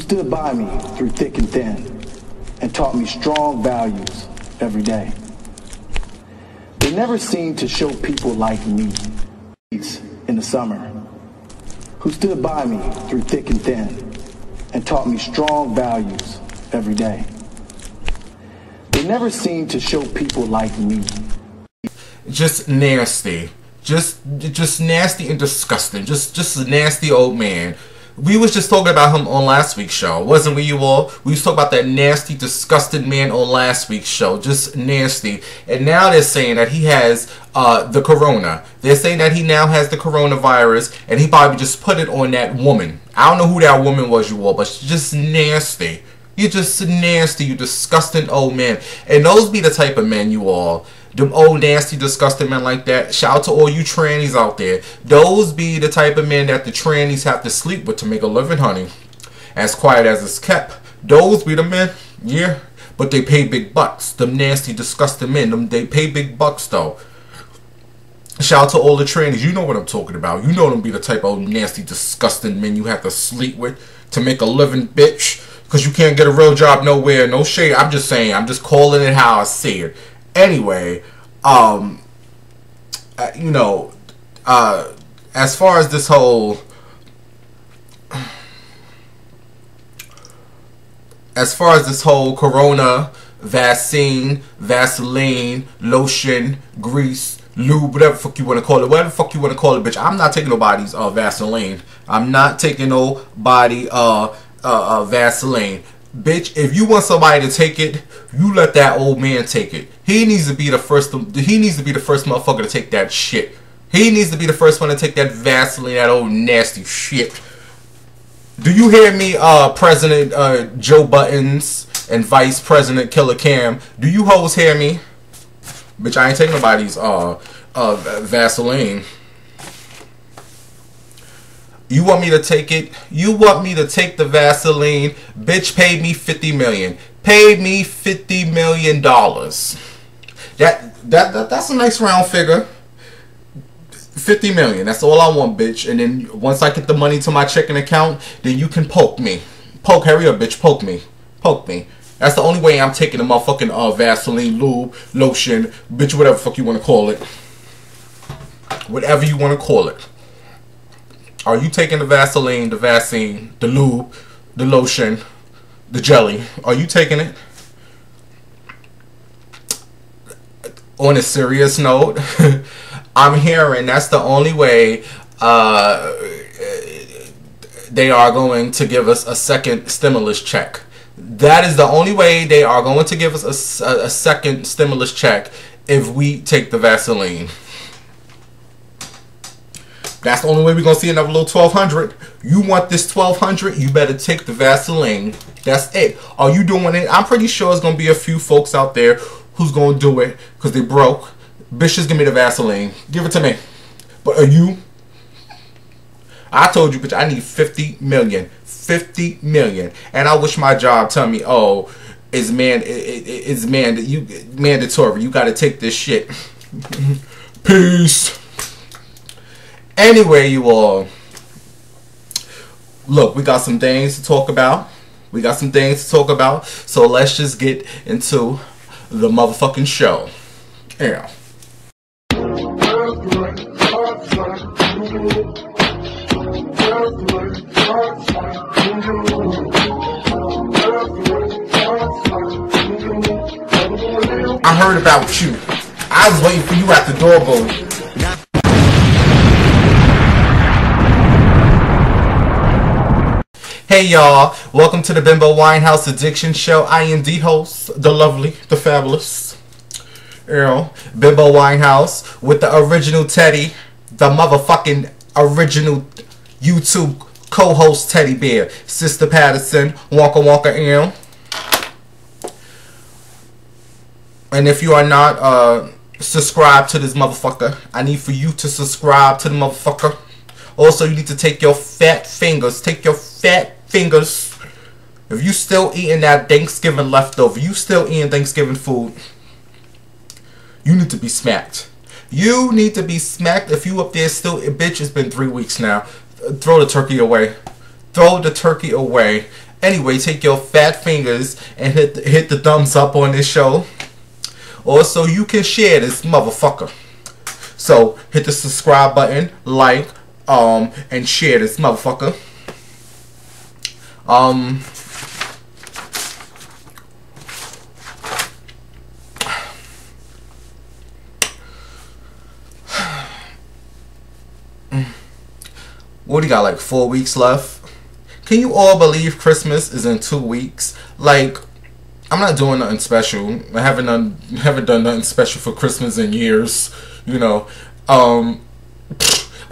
stood by me through thick and thin and taught me strong values every day. They never seemed to show people like me in the summer, who stood by me through thick and thin and taught me strong values every day. They never seemed to show people like me. Just nasty. Just nasty and disgusting. Just a nasty old man. We was just talking about him on last week's show, wasn't we, you all? We was talking about that nasty, disgusting man on last week's show. Just nasty. And now they're saying that he has the corona. They're saying that he now has the coronavirus, and he probably just put it on that woman. I don't know who that woman was, you all, but she's just nasty. You're just nasty, you disgusting old man. And those be the type of men, you all. Them old, nasty, disgusting men like that. Shout out to all you trannies out there. Those be the type of men that the trannies have to sleep with to make a living, honey. As quiet as it's kept. Those be the men, yeah. But they pay big bucks. Them nasty, disgusting men. They pay big bucks, though. Shout out to all the trannies. You know what I'm talking about. You know them be the type of nasty, disgusting men you have to sleep with to make a living, bitch. Because you can't get a real job nowhere. No shade. I'm just saying. I'm just calling it how I see it. Anyway, you know, as far as this whole, corona, vaccine, Vaseline, lotion, grease, lube, whatever the fuck you want to call it, bitch. I'm not taking nobody's Vaseline. I'm not taking nobody Vaseline. Bitch, if you want somebody to take it, you let that old man take it. He needs to be the first motherfucker to take that shit. He needs to be the first one to take that Vaseline, that old nasty shit. Do you hear me, President Joe Buttons and Vice President Killer Cam? Do you hoes hear me? Bitch, I ain't taking nobody's Vaseline. You want me to take it? You want me to take the Vaseline? Bitch, pay me $50 million. Pay me $50 million. That's a nice round figure. $50 million. That's all I want, bitch. And then once I get the money to my checking account, then you can poke me. Hurry up, bitch. Poke me. Poke me. That's the only way I'm taking the motherfucking Vaseline, lube, lotion, bitch, whatever the fuck you want to call it. Whatever you want to call it. Are you taking the Vaseline, the Vaccine, the lube, the lotion, the jelly? Are you taking it? On a serious note, I'm hearing that's the only way they are going to give us a second stimulus check. That is the only way they are going to give us a second stimulus check if we take the Vaseline. That's the only way we're going to see another little 1,200. You want this 1,200, you better take the Vaseline. That's it. Are you doing it? I'm pretty sure there's going to be a few folks out there who's going to do it because they broke. Bitch, just give me the Vaseline. Give it to me. But are you? I told you, bitch, I need 50 million. 50 million. And I wish my job tell me, oh, it's mandatory. You got to take this shit. Peace. Anyway, you all, look, we got some things to talk about. So let's just get into the motherfucking show. Yeah. I heard about you. I was waiting for you at the door, boo. Hey y'all, welcome to the Bimbo Winehouse Addiction Show. I am the host, the lovely, the fabulous, Bimbo Winehouse with the original Teddy, the motherfucking original YouTube co-host Teddy Bear, Sister Patterson, Wonka Wonka M. And if you are not subscribed to this motherfucker, I need for you to subscribe to the motherfucker. Also, you need to take your fat fingers, if you still eating that Thanksgiving leftover, you still eating Thanksgiving food, you need to be smacked. You need to be smacked. If you up there still, bitch, it's been 3 weeks now. Throw the turkey away. Throw the turkey away Anyway, take your fat fingers and hit the thumbs up on this show. Also, you can share this motherfucker. So hit the subscribe button, like, and share this motherfucker. What do you got, like 4 weeks left? Can you all believe Christmas is in 2 weeks? Like, I'm not doing nothing special. I haven't done nothing special for Christmas in years, you know.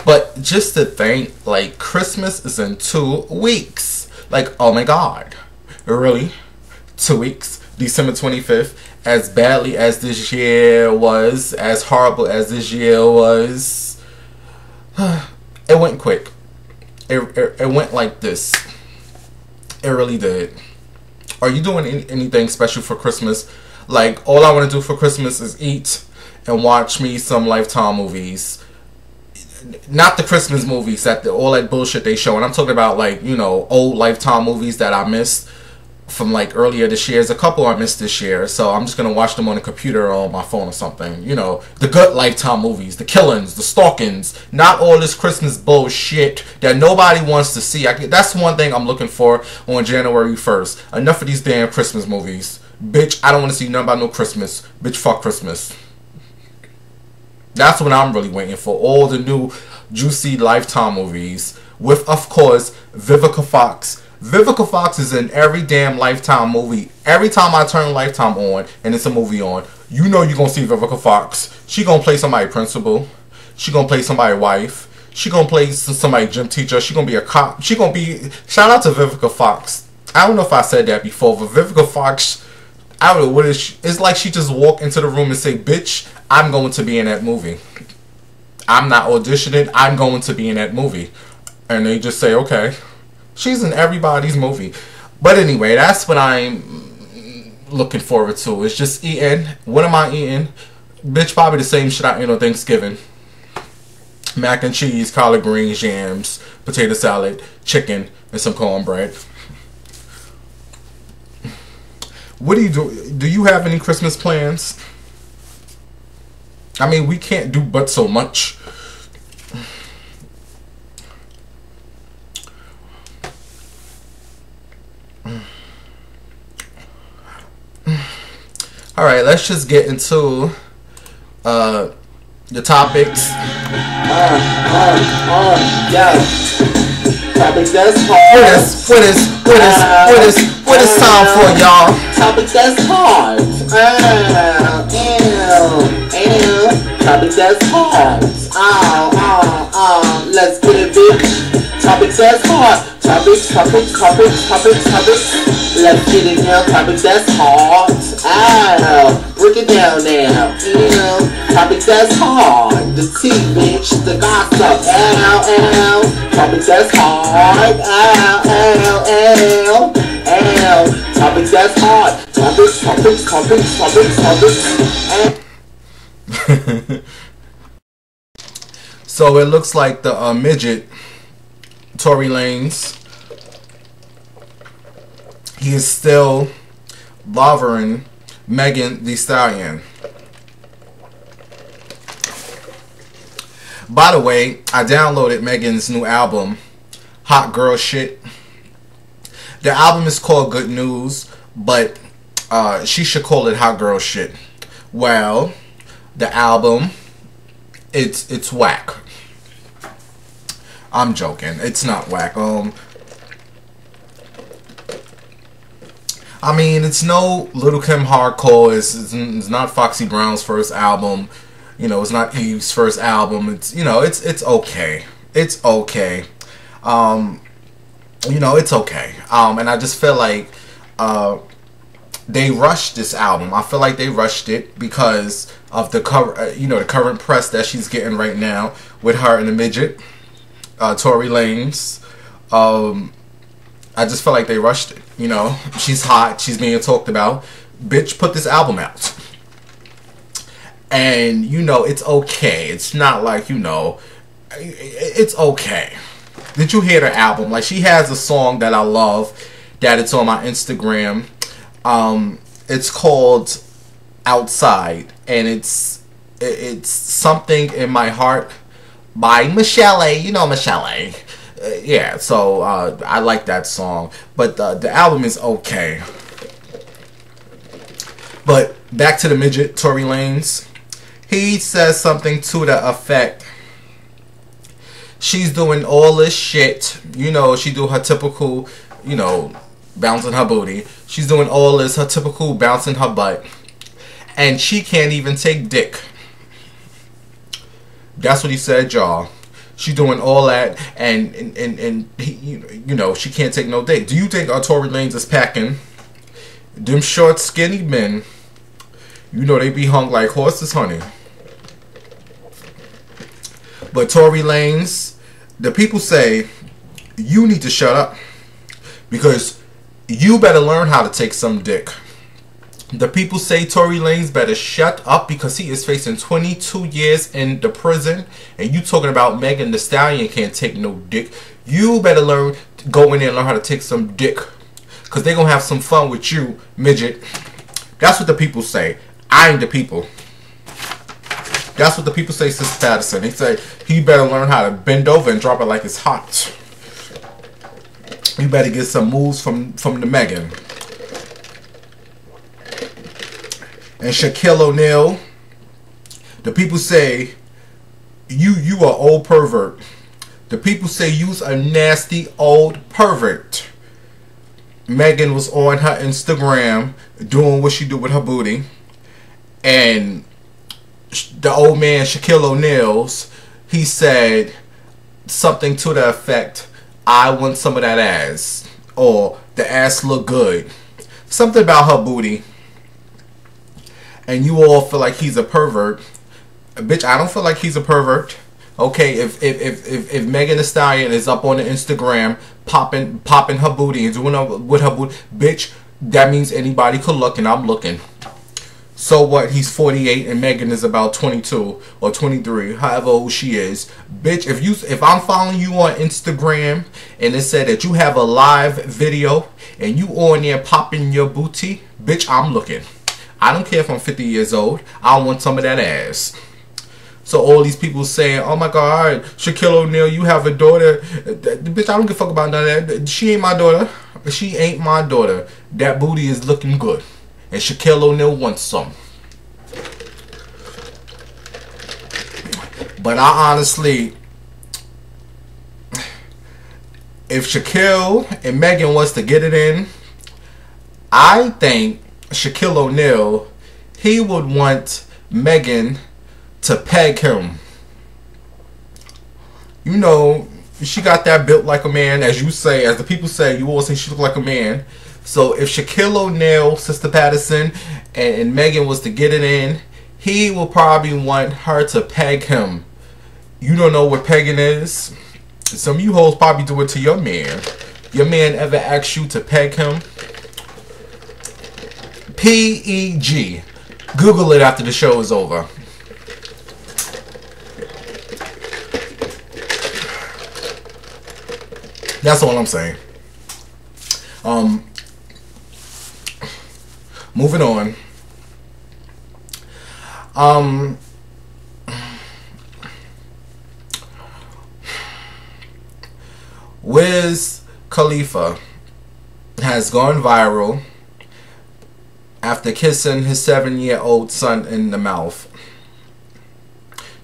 But just to think, like, Christmas is in 2 weeks. Like, oh my God. Really? 2 weeks? December 25th. As badly as this year was, as horrible as this year was, it went quick. It went like this. It really did. Are you doing anything special for Christmas? Like, all I want to do for Christmas is eat and watch me some Lifetime movies. Not the Christmas movies, all that bullshit they show. And I'm talking about, like, you know, old Lifetime movies that I missed from, like, earlier this year. There's a couple I missed this year, so I'm just going to watch them on the computer or on my phone or something. You know, the good Lifetime movies, the killings, the stalkings, not all this Christmas bullshit that nobody wants to see. That's one thing I'm looking for on January 1st. Enough of these damn Christmas movies. Bitch, I don't want to see nothing about no Christmas. Bitch, fuck Christmas. That's what I'm really waiting for. All the new juicy Lifetime movies with, of course, Vivica Fox. Vivica Fox is in every damn Lifetime movie. Every time I turn Lifetime on and it's a movie on, you know you're going to see Vivica Fox. She going to play somebody principal. She going to play somebody wife. She going to play somebody gym teacher. She going to be a cop. She going to be... Shout out to Vivica Fox. I don't know if I said that before, but Vivica Fox... I don't know what is she, it's like she just walked into the room and say, bitch, I'm going to be in that movie. I'm not auditioning. I'm going to be in that movie. And they just say, okay. She's in everybody's movie. But anyway, that's what I'm looking forward to. It's just eating. What am I eating? Bitch, probably the same shit I ate on Thanksgiving. Mac and cheese, collard greens, yams, potato salad, chicken, and some cornbread. What do you do? Do you have any Christmas plans? I mean, we can't do but so much. All right, let's just get into the topics. Yeah. Topics that's hard. What is time for, y'all? Topics that's hard. Topics that's hard. Let's get it, bitch. Topics that's hard. Topics. Let's get it now. Topics that's hard. Break it down now. Topics that's hard. The tea, bitch. The gossip. Topics that's hard. Topics that's hard. Topics. So it looks like the midget, Tory Lanez, he is still bothering Megan Thee Stallion. By the way, I downloaded Megan's new album, Hot Girl Shit. The album is called Good News, but she should call it Hot Girl Shit. Well, the album, it's whack. I'm joking. It's not whack. I mean, it's no Little Kim hardcore. It's not Foxy Brown's first album. You know, it's not Eve's first album. It's, you know, it's okay. It's okay. You know, it's okay. And I just feel like they rushed this album. I feel like they rushed it because of the the current press that she's getting right now with her and the midget, Tory Lanez. I just feel like they rushed it. You know, she's hot. She's being talked about. Bitch, put this album out. And, you know, it's okay. It's not like, you know, it's okay. Did you hear the album? Like, she has a song that I love. that it's on my Instagram. It's called Outside, and it's Something in My Heart by Michelle. You know Michelle. Yeah, so I like that song, but the album is okay. But back to the midget, Tory Lanez. He says something to the effect, she's doing all this shit. You know, she do her typical, you know, bouncing her booty. She's doing all this, her typical bouncing her butt. And she can't even take dick. That's what he said, y'all. She's doing all that, and he, you know, she can't take no dick. Do you think Tory Lanez is packing? Them short, skinny men, you know, they be hung like horses, honey. But Tory Lanez, the people say, you need to shut up, because you better learn how to take some dick. The people say Tory Lanez better shut up, because he is facing 22 years in the prison. And you talking about Megan Thee Stallion can't take no dick. You better learn, go in there and learn how to take some dick, because they going to have some fun with you, midget. That's what the people say. I ain't the people. That's what the people say, Sister Patterson. They say he better learn how to bend over and drop it like it's hot. You better get some moves from the Megan. And Shaquille O'Neal, the people say you are old pervert. The people say you's a nasty old pervert. Megan was on her Instagram doing what she do with her booty, and the old man Shaquille O'Neal's, he said something to the effect, I want some of that ass, or the ass look good, something about her booty. And you all feel like he's a pervert. Bitch, I don't feel like he's a pervert. Okay, if Megan Thee Stallion is up on the Instagram popping her booty and doing up with her booty, bitch, that means anybody could look, and I'm looking. So what? He's 48 and Megan is about 22 or 23, however old she is. Bitch, if I'm following you on Instagram and it said that you have a live video and you on there popping your booty, bitch, I'm looking. I don't care if I'm 50 years old. I want some of that ass. So all these people saying, oh my God, Shaquille O'Neal, you have a daughter. Bitch, I don't give a fuck about none of that. She ain't my daughter. She ain't my daughter. That booty is looking good. And Shaquille O'Neal wants some. But I honestly, if Shaquille and Megan was to get it in, I think Shaquille O'Neal, he would want Megan to peg him. You know, she got that built like a man, as you say, as the people say, you always say she look like a man. So if Shaquille O'Neal, Sister Patterson, and Megan was to get it in, he will probably want her to peg him. You don't know what pegging is? Some of you hoes probably do it to your man. Your man ever asked you to peg him? P-E-G. Google it after the show is over. That's all I'm saying. Moving on. Wiz Khalifa has gone viral after kissing his 7-year-old son in the mouth.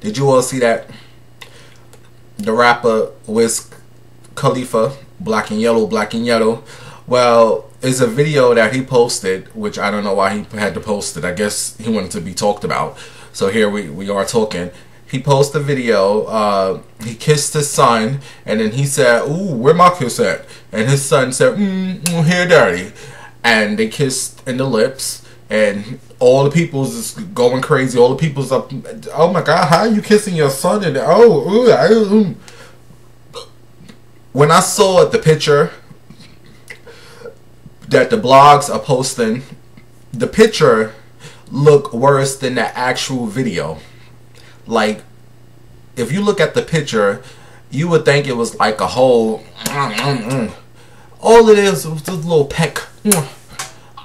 Did you all see that? The rapper Wiz Khalifa, black and yellow, black and yellow. Well, it's a video that he posted, which I don't know why he had to post it. I guess he wanted to be talked about. So here we are talking. He posted a video. He kissed his son, and then he said, "Ooh, where my kiss at?" And his son said, "Here, daddy." And they kissed in the lips, and all the people's just going crazy. All the people's up. Oh my God, how are you kissing your son? And when I saw the picture that the blogs are posting, the picture looked worse than the actual video. Like, if you look at the picture, you would think it was like a whole All it is was a little peck.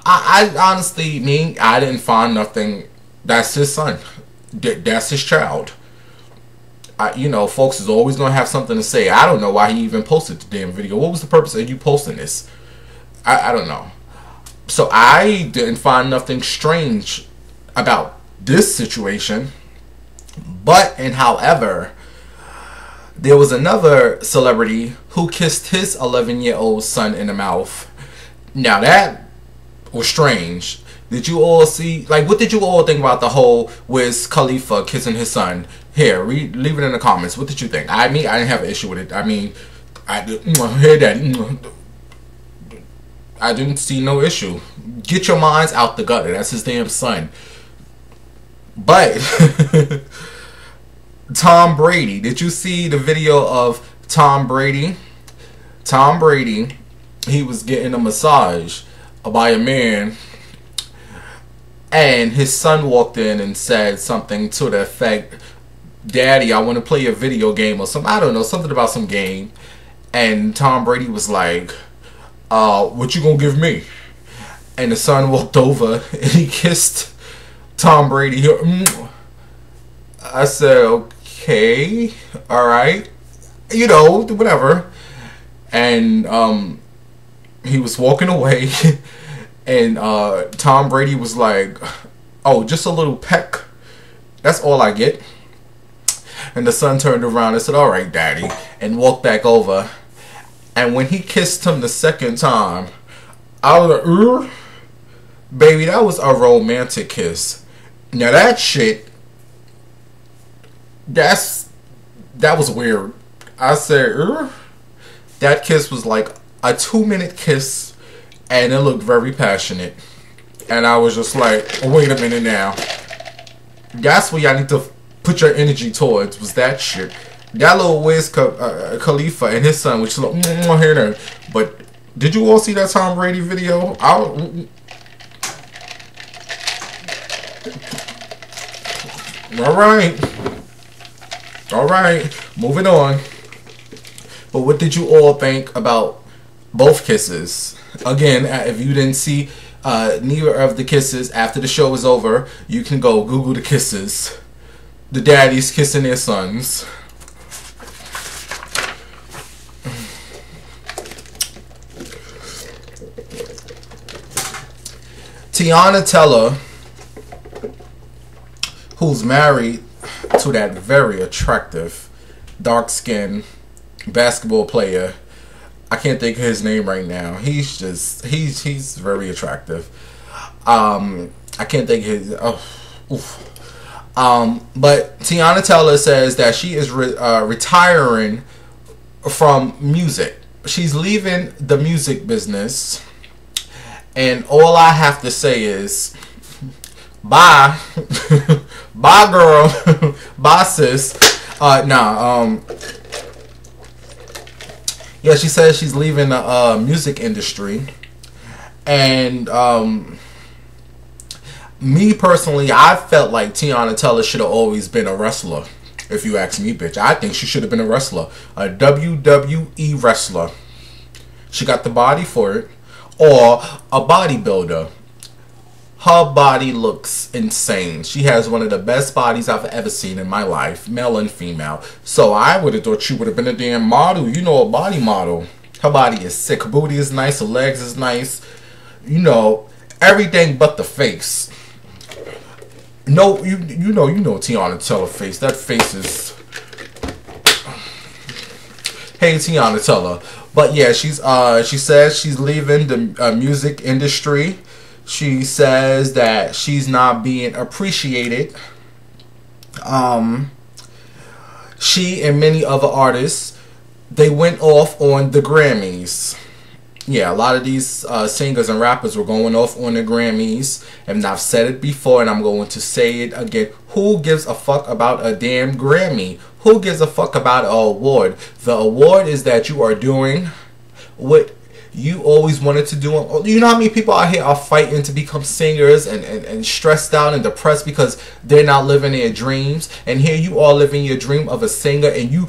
I honestly mean, I didn't find nothing. That's his son. That's his child. You know, folks is always going to have something to say. I don't know why he even posted the damn video. What was the purpose of you posting this? I don't know. So I didn't find nothing strange about this situation. But, and however, there was another celebrity who kissed his 11-year-old son in the mouth. Now that was strange. Did you all see, like, what did you all think about the whole Wiz Khalifa kissing his son? Here, leave it in the comments. What did you think? I mean, I didn't have an issue with it. I mean, I hear that. I didn't see no issue. Get your minds out the gutter. That's his damn son. But Tom Brady, did you see the video of Tom Brady? Tom Brady, he was getting a massage by a man, and his son walked in and said something to the effect, "Daddy, I want to play a video game," or something. I don't know, something about some game. And Tom Brady was like, "What you gonna give me?" And the son walked over and he kissed Tom Brady. I said, okay, all right, you know, whatever. And he was walking away, and Tom Brady was like, "Oh, just a little peck. That's all I get." And the son turned around and said, "All right, Daddy," and walked back over. And when he kissed him the second time, I was like, baby, that was a romantic kiss. Now that shit, that was weird. I said, that kiss was like a 2-minute kiss, and it looked very passionate. And I was just like, oh, wait a minute now. That's what y'all need to put your energy towards, was that shit. That little Wiz Khalifa and his son, which look here there. But did you all see that Tom Brady video? All right, moving on. But what did you all think about both kisses? Again, if you didn't see neither of the kisses after the show is over, you can go Google the kisses. The daddies kissing their sons. Tiana Teller, who's married to that very attractive, dark-skinned basketball player. I can't think of his name right now. He's very attractive. I can't think of his. But Tiana Teller says that she is retiring from music. She's leaving the music business. And all I have to say is, bye. Bye, girl. Bye, sis. Yeah, she says she's leaving the music industry. And me personally, I felt like Tiana Teller should have always been a wrestler. If you ask me, bitch. I think she should have been a wrestler. A WWE wrestler. She got the body for it. Or a bodybuilder. Her body looks insane. She has one of the best bodies I've ever seen in my life, male and female. So I would have thought she would have been a damn model. You know, a body model. Her body is sick. Her booty is nice. Her legs is nice. You know, everything but the face. No, you know Tiana Teller face. That face is. Hey, Tiana Teller. But yeah, she says she's leaving the music industry. She says that she's not being appreciated. She and many other artists, they went off on the Grammys. Yeah, a lot of these singers and rappers were going off on the Grammys. And I've said it before and I'm going to say it again. Who gives a fuck about a damn Grammy? Who gives a fuck about an award? The award is that you are doing what you always wanted to do. You know how many people out here are fighting to become singers and stressed out and depressed because they're not living their dreams. And here you are living your dream of a singer, and you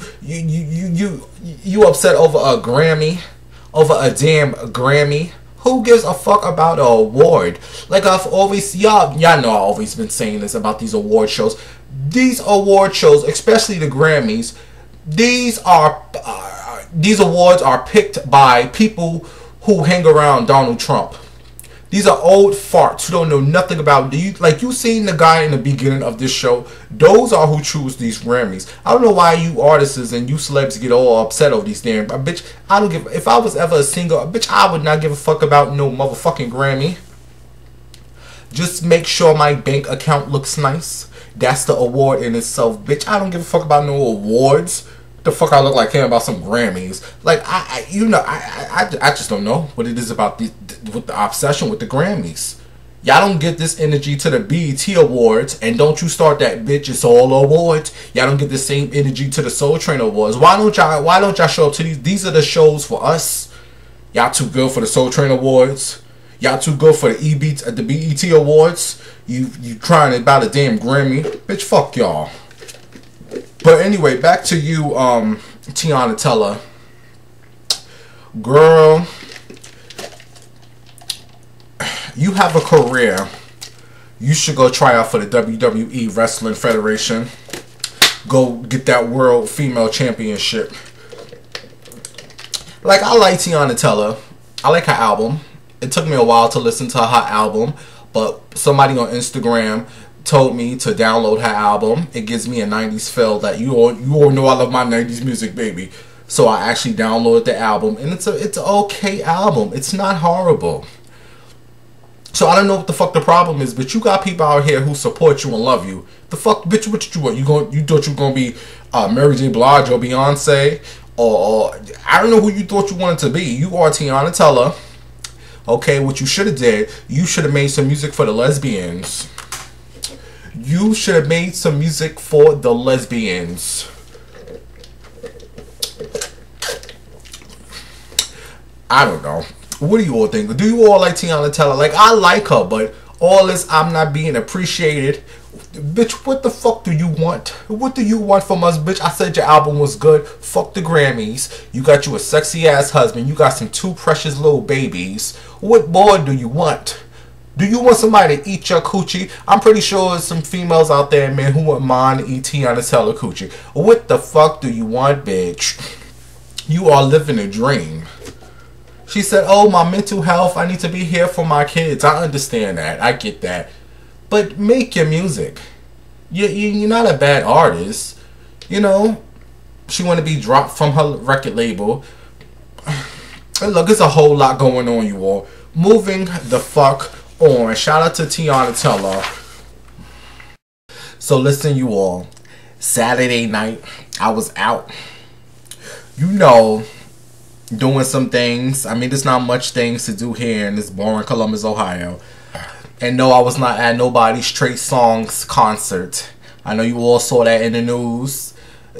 upset over a Grammy. over a damn Grammy. Who gives a fuck about an award? Like I've always, y'all know I've always been saying this about these award shows. These award shows, especially the Grammys, these awards are picked by people who hang around Donald Trump. These are old farts who don't know nothing about you seen the guy in the beginning of this show. Those are who choose these Grammys. I don't know why you artists and you celebs get all upset over these damn bitch. I don't give. If I was ever a singer, bitch, I would not give a fuck about no motherfucking Grammy. Just make sure my bank account looks nice. That's the award in itself, bitch. I don't give a fuck about no awards. The fuck I look like caring about some Grammys. Like I just don't know what it is about with the obsession with the Grammys. Y'all don't get this energy to the BET Awards, and don't you start that bitch. It's all awards. Y'all don't get the same energy to the Soul Train Awards. Why don't y'all show up to these? These are the shows for us. Y'all too good for the Soul Train Awards. Y'all too good for the BET Awards. You trying to buy the damn Grammy, bitch? Fuck y'all. But anyway, back to you, Teyana Teller. Girl, you have a career. You should go try out for the WWE Wrestling Federation. Go get that World Female Championship. Like, I like Teyana Teller. I like her album. It took me a while to listen to her album, but somebody on Instagram told me to download her album. It gives me a 90s feel that you all know I love my 90s music, baby. So I actually downloaded the album, and it's an okay album. It's not horrible. So I don't know what the fuck the problem is, but you got people out here who support you and love you. The fuck, bitch, what you want? You thought you were gonna be Mary J. Blige or Beyonce, or I don't know who you thought you wanted to be. You are Teyana Teller. Okay, what you should have did, you should have made some music for the lesbians. You should have made some music for the lesbians. I don't know. What do you all think? Do you all like Teyana Teller? Like, I like her, but all this I'm not being appreciated. Bitch, what the fuck do you want? What do you want from us, bitch? I said your album was good. Fuck the Grammys. You got you a sexy ass husband. You got some two precious little babies. What more do you want? Do you want somebody to eat your coochie? I'm pretty sure there's some females out there, man, who wouldn't mind to eat Teyana Teller coochie. What the fuck do you want, bitch? You are living a dream. She said, oh, my mental health, I need to be here for my kids. I understand that. I get that. But make your music. You're not a bad artist. You know, she want to be dropped from her record label. And look, there's a whole lot going on, you all. Moving the fuck on. Shout out to Teyana Teller. So listen, you all. Saturday night, I was out. You know, doing some things. I mean, there's not much things to do here in this boring Columbus, Ohio. And no, I was not at nobody's Trey Songz concert. I know you all saw that in the news.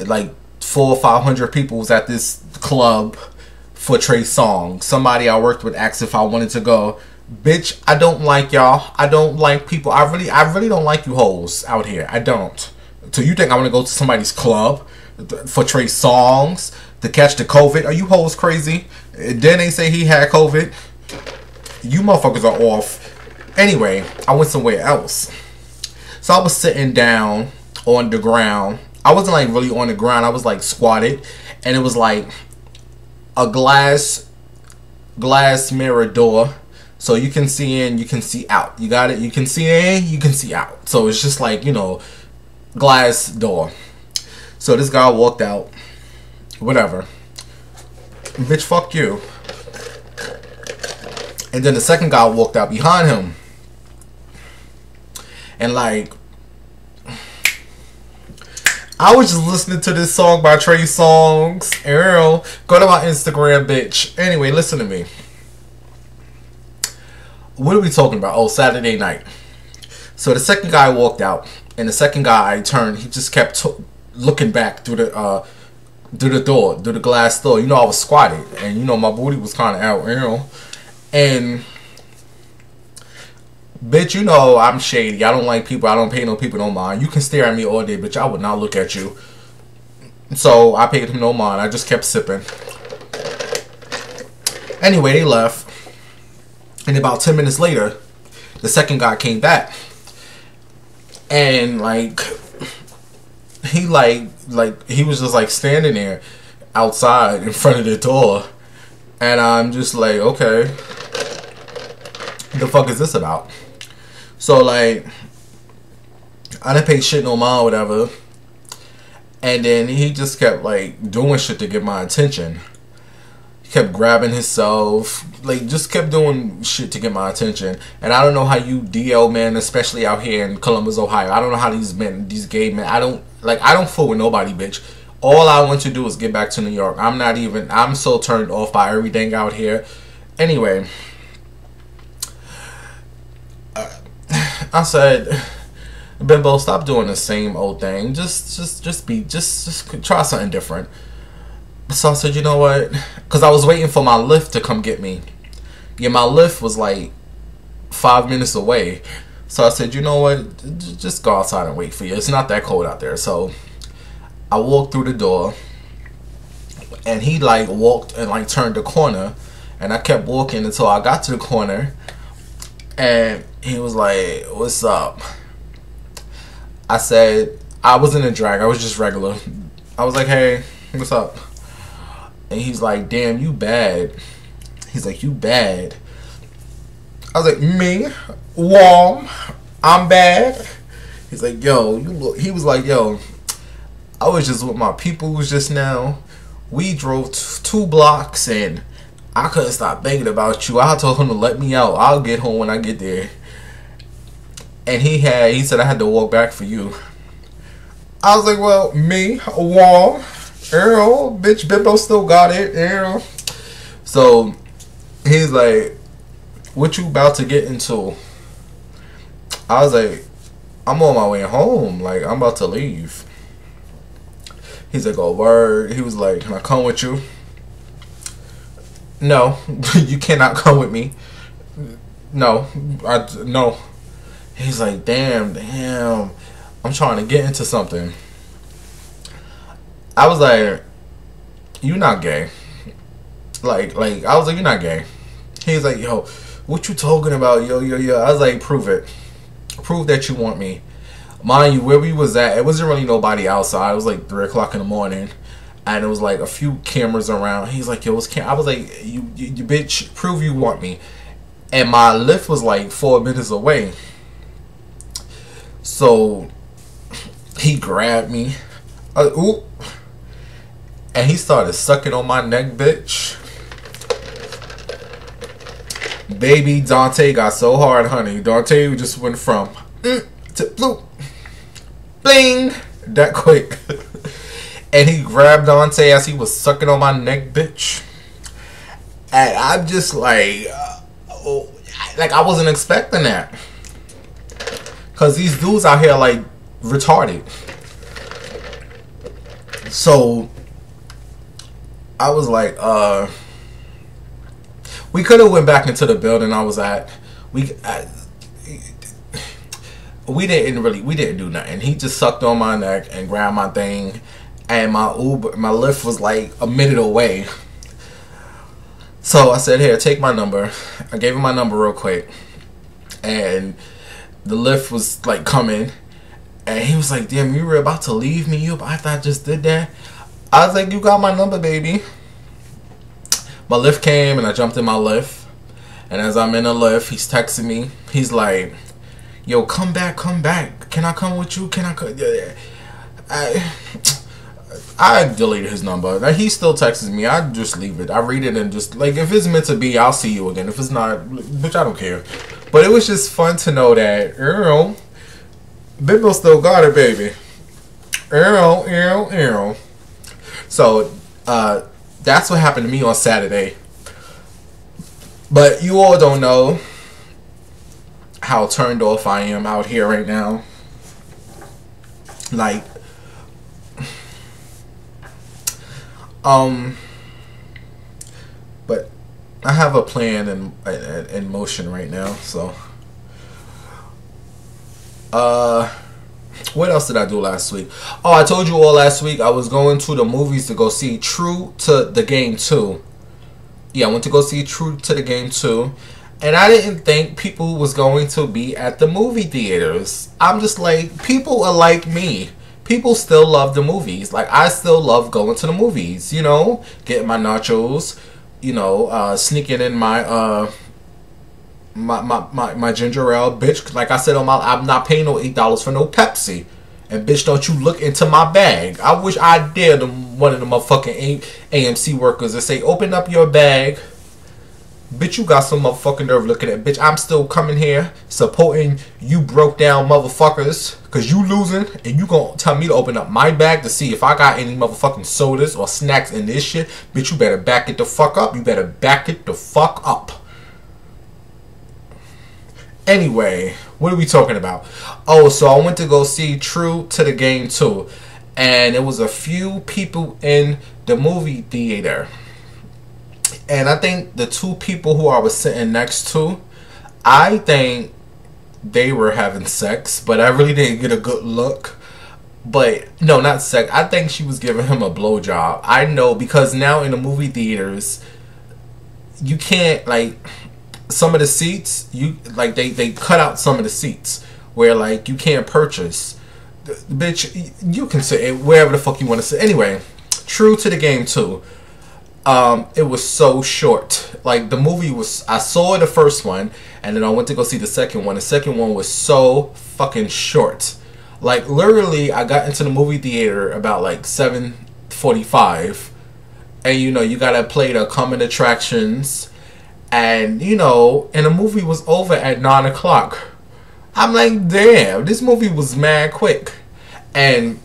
Like 400 or 500 people was at this club for Trey Songz. Somebody I worked with asked if I wanted to go. Bitch, I don't like y'all. I don't like people. I really don't like you hoes out here. I don't. So you think I want to go to somebody's club for Trey Songz to catch the COVID? Are you hoes crazy? Then they say he had COVID. You motherfuckers are off. Anyway, I went somewhere else. So I was sitting down on the ground. I wasn't like really on the ground. I was like squatted. And it was like a glass mirror door. So you can see in, you can see out. You got it? You can see in, you can see out. So it's just like, you know, glass door. So this guy walked out. Whatever. Bitch, fuck you. And then the second guy walked out behind him. And like, I was just listening to this song by Trey Songz. Earl, go to my Instagram, bitch. Anyway, listen to me. What are we talking about? Oh, Saturday night. So the second guy walked out, and the second guy turned. He just kept looking back through the door, through the glass door. You know, I was squatted, and you know my booty was kind of out, you know, and. Bitch, you know I'm shady. I don't like people. I don't pay no people no mind. You can stare at me all day, bitch. I would not look at you. So I paid him no mind. I just kept sipping. Anyway, they left. And about 10 minutes later, the second guy came back. And like he was just like standing there outside in front of the door. And I'm just like, okay, the fuck is this about? So like I didn't pay shit no mind or whatever. And then he just kept like doing shit to get my attention. He kept grabbing himself, like just kept doing shit to get my attention. And I don't know how you DL men, especially out here in Columbus, Ohio. I don't know how these gay men, I don't fool with nobody, bitch. All I want to do is get back to New York. I'm so turned off by everything out here. Anyway, I said, Bimbo, stop doing the same old thing. Just try something different. So I said, you know what? Because I was waiting for my lift to come get me. Yeah, my lift was like 5 minutes away. So I said, you know what? Just go outside and wait for you. It's not that cold out there. So I walked through the door. And he like walked and like turned the corner. And I kept walking until I got to the corner. And he was like, what's up? I said, I wasn't a drag. I was just regular. I was like, hey, what's up? And he's like, damn, you bad. He's like, you bad. I was like, me? Warm? I'm bad? He's like, yo, you look. He was like, yo, I was just with my peoples just now. We drove 2 blocks and I couldn't stop thinking about you. I told him to let me out. I'll get home when I get there. And he said I had to walk back for you. I was like, well, me? Warm? Earl, bitch, Bimbo still got it, Earl. So he's like, what you about to get into? I was like, I'm on my way home. Like, I'm about to leave. He's like, oh, word. He was like, can I come with you? No, you cannot come with me. No, no. He's like, damn. I'm trying to get into something. I was like, you not gay. Like, I was like, you're not gay. He's like, yo, what you talking about? Yo. I was like, prove it. Prove that you want me. Mind you, where we was at, it wasn't really nobody outside. It was like 3 o'clock in the morning. And it was like a few cameras around. He's like, yo, what's I was like, you bitch, prove you want me. And my lift was like 4 minutes away. So he grabbed me. Ooh. And he started sucking on my neck, bitch. Baby, Dante got so hard, honey. Dante just went from to bloop, bling, that quick. And he grabbed Dante as he was sucking on my neck, bitch. And I'm just like, I wasn't expecting that. Because these dudes out here, like, retarded. So I was like, we could have went back into the building I was at. We didn't do nothing. He just sucked on my neck and grabbed my thing, and my lift was like a minute away. So I said, here, take my number. I gave him my number real quick, and the lift was like coming, and he was like, damn, you were about to leave me? After I just did that? I was like, you got my number, baby. My lift came and I jumped in my lift. And as I'm in the lift, he's texting me. He's like, yo, come back. Can I come with you? Can I come? I deleted his number. Like, he still texts me. I just leave it. I read it and just, like, if it's meant to be, I'll see you again. If it's not, bitch, I don't care. But it was just fun to know that, Bimbo still got it, baby. So, that's what happened to me on Saturday. But you all don't know how turned off I am out here right now. Like, but I have a plan in motion right now. So, what else did I do last week? Oh, I told you all last week I was going to the movies to go see True to the Game 2. Yeah, I went to go see True to the Game 2. And I didn't think people was going to be at the movie theaters. I'm just like, people are like me. People still love the movies. Like, I still love going to the movies, you know? Getting my nachos, you know, sneaking in my my ginger ale. Bitch, like I said, I'm not paying no $8 for no Pepsi. And bitch, don't you look into my bag. I wish I dared one of the motherfucking AMC workers to say, open up your bag. Bitch, you got some motherfucking nerve looking at. Bitch, I'm still coming here supporting you broke down motherfuckers. Because you losing and you gonna tell me to open up my bag to see if I got any motherfucking sodas or snacks in this shit. Bitch, you better back it the fuck up. You better back it the fuck up. Anyway, what are we talking about? Oh, so I went to go see True to the Game 2. And it was a few people in the movie theater. And I think the two people who I was sitting next to, I think they were having sex. But I really didn't get a good look. But, no, not sex. I think she was giving him a blowjob. I know, because now in the movie theaters, you can't, like... Some of the seats, they cut out some of the seats where like you can't purchase. Bitch, you can sit wherever the fuck you want to sit. Anyway, True to the Game 2. It was so short. Like the movie was, I saw the first one and then I went to go see the second one. The second one was so fucking short. Like literally, I got into the movie theater about like 7:45, and you know you gotta play the coming attractions. And, you know, and the movie was over at 9 o'clock. I'm like, damn, this movie was mad quick. And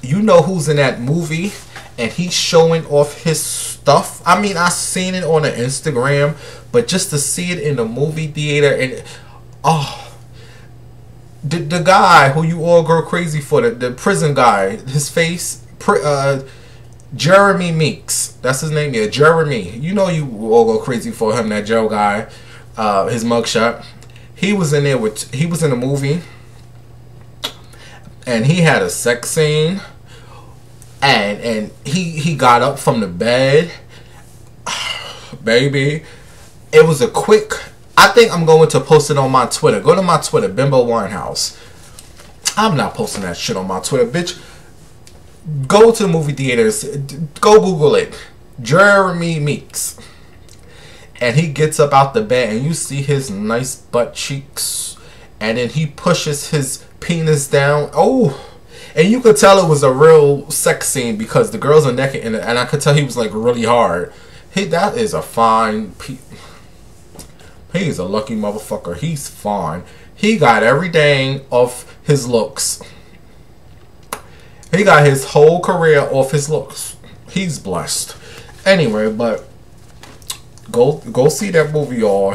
you know who's in that movie and he's showing off his stuff. I mean, I seen it on the Instagram, but just to see it in the movie theater and, oh, the guy who you all go crazy for, the prison guy, his face, Jeremy Meeks, that's his name, yeah, Jeremy. You know you all go crazy for him, that Joe guy, his mugshot. He was in there he was in a movie, and he had a sex scene, and he got up from the bed, baby. It was a quick. I think I'm going to post it on my Twitter. Go to my Twitter, Bimbo Winehouse. I'm not posting that shit on my Twitter, bitch. Go to the movie theaters. Go Google it. Jeremy Meeks. And he gets up out the bed and you see his nice butt cheeks. And then he pushes his penis down. Oh. And you could tell it was a real sex scene because the girls are naked and I could tell he was like really hard. That is a fine... He's a lucky motherfucker. He's fine. He got everything off his looks. He got his whole career off his looks. He's blessed. Anyway, but go see that movie, y'all.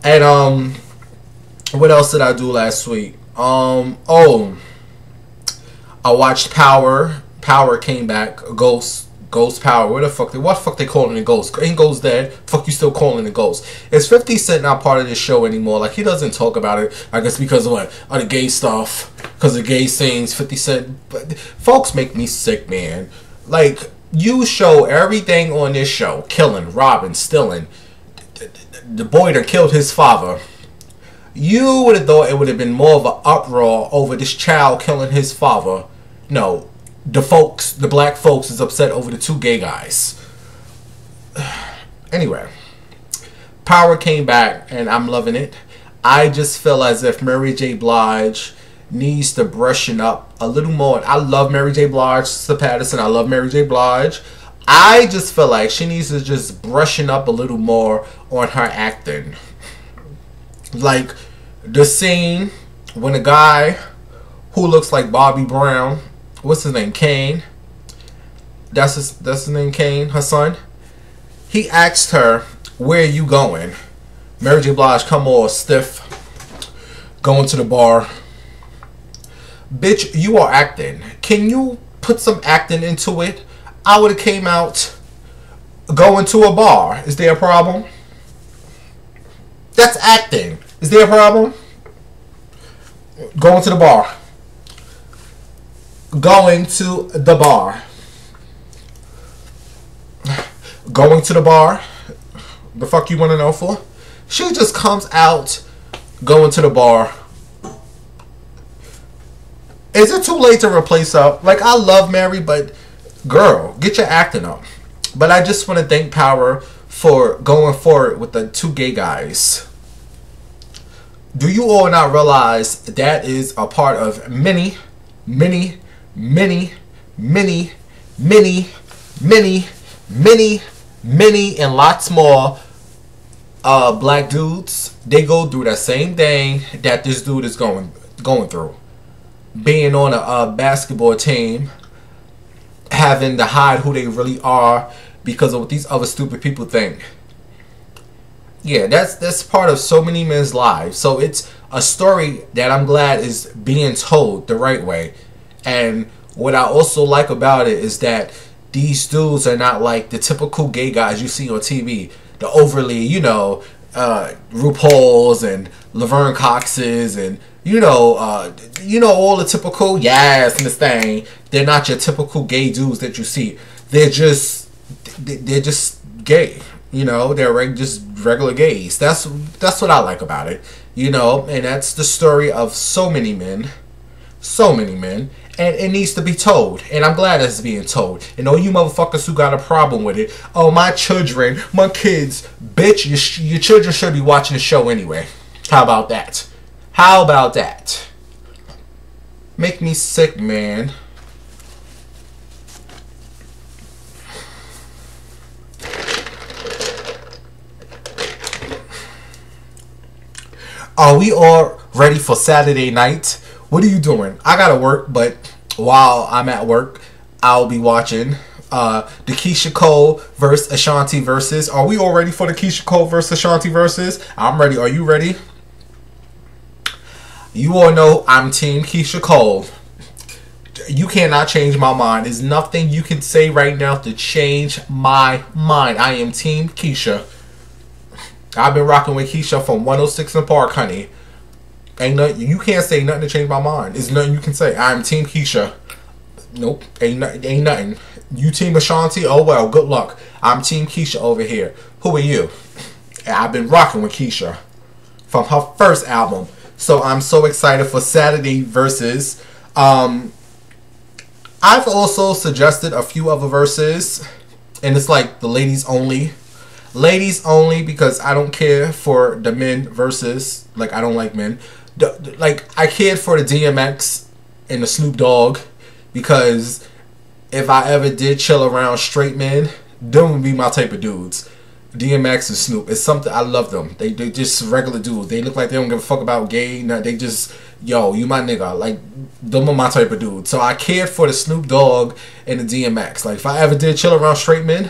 And what else did I do last week? Oh, I watched Power. Power came back. Ghost Power. What the fuck they calling it Ghost? Ain't Ghost dead? Fuck you still calling it Ghost? Is 50 Cent not part of this show anymore? Like he doesn't talk about it. I guess because of what? Of the gay stuff. Because of gay scenes. 50 Cent. But folks make me sick, man. Like you show everything on this show. Killing, robbing, stealing. The boy that killed his father. You would have thought it would have been more of an uproar over this child killing his father. No. The black folks is upset over the two gay guys. Anyway, Power came back and I'm loving it. I just feel as if Mary J. Blige needs to brushing up a little more. I love Mary J. Blige, Sister Patterson. I love Mary J. Blige. I just feel like she needs to just brushing up a little more on her acting. Like the scene when a guy who looks like Bobby Brown, what's his name, Kane, that's his name, Kane, her son, he asked her, where are you going? Mary J. Blige come all stiff, going to the bar. Bitch, you are acting. Can you put some acting into it? I would have came out going to a bar. Is there a problem? That's acting. Is there a problem? Going to the bar. Going to the bar. going to the bar. The fuck you want to know for? She just comes out going to the bar. Is it too late to replace her? Like, I love Mary, but girl, get your acting up. But I just want to thank Power for going forward with the 2 gay guys. Do you all not realize that is a part of many, many, many, many, many, many, many, many, and lots more black dudes? They go through the same thing that this dude is going through. Being on a basketball team, having to hide who they really are because of what these other stupid people think. Yeah, that's part of so many men's lives. So it's a story that I'm glad is being told the right way. And what I also like about it is that these dudes are not like the typical gay guys you see on TV. The overly, you know, RuPaul's and Laverne Cox's and you know all the typical yes and this thing. They're not your typical gay dudes that you see. They're just gay. You know, they're just regular gays. That's what I like about it. You know, and that's the story of so many men, and it needs to be told. And I'm glad it's being told. And all you motherfuckers who got a problem with it, oh my children, my kids, bitch, your children should be watching the show anyway. How about that? How about that? Make me sick, man. Are we all ready for Saturday night? What are you doing? I gotta work, but while I'm at work, I'll be watching the Keyshia Cole versus Ashanti versus. Are we all ready for the Keyshia Cole versus Ashanti versus? I'm ready. Are you ready? You all know I'm Team Keyshia Cole. You cannot change my mind. There's nothing you can say right now to change my mind. I am Team Keyshia. I've been rocking with Keyshia from 106 in Park, honey. Ain't nothing, you can't say nothing to change my mind. There's nothing you can say. I'm Team Keyshia. Nope, ain't nothing. You Team Ashanti? Oh well, good luck. I'm Team Keyshia over here. Who are you? I've been rocking with Keyshia from her first album. So I'm so excited for Saturday versus. I've also suggested a few other verses, and it's like the ladies only. Ladies only, because I don't care for the men versus, like, I don't like men. Like, I cared for the DMX and the Snoop Dogg, because if I ever did chill around straight men, them would be my type of dudes. DMX and Snoop, it's something, I love them. They just regular dudes. They look like they don't give a fuck about gay. No, they just, yo, you my nigga. Like, them are my type of dudes. So I cared for the Snoop Dogg and the DMX. Like, if I ever did chill around straight men,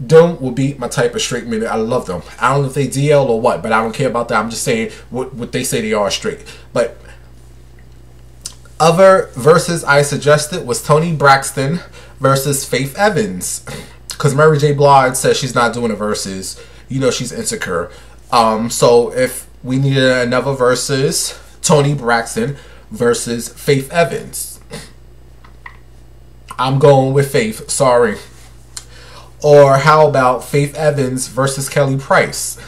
them will be my type of straight men. I love them. I don't know if they DL or what, but I don't care about that. I'm just saying what they say they are straight. But other verses I suggested was Toni Braxton versus Faith Evans. Because Mary J. Blige says she's not doing the verses. You know she's insecure. So if we needed another versus, Toni Braxton versus Faith Evans. I'm going with Faith. Sorry. Or how about Faith Evans versus Kelly Price?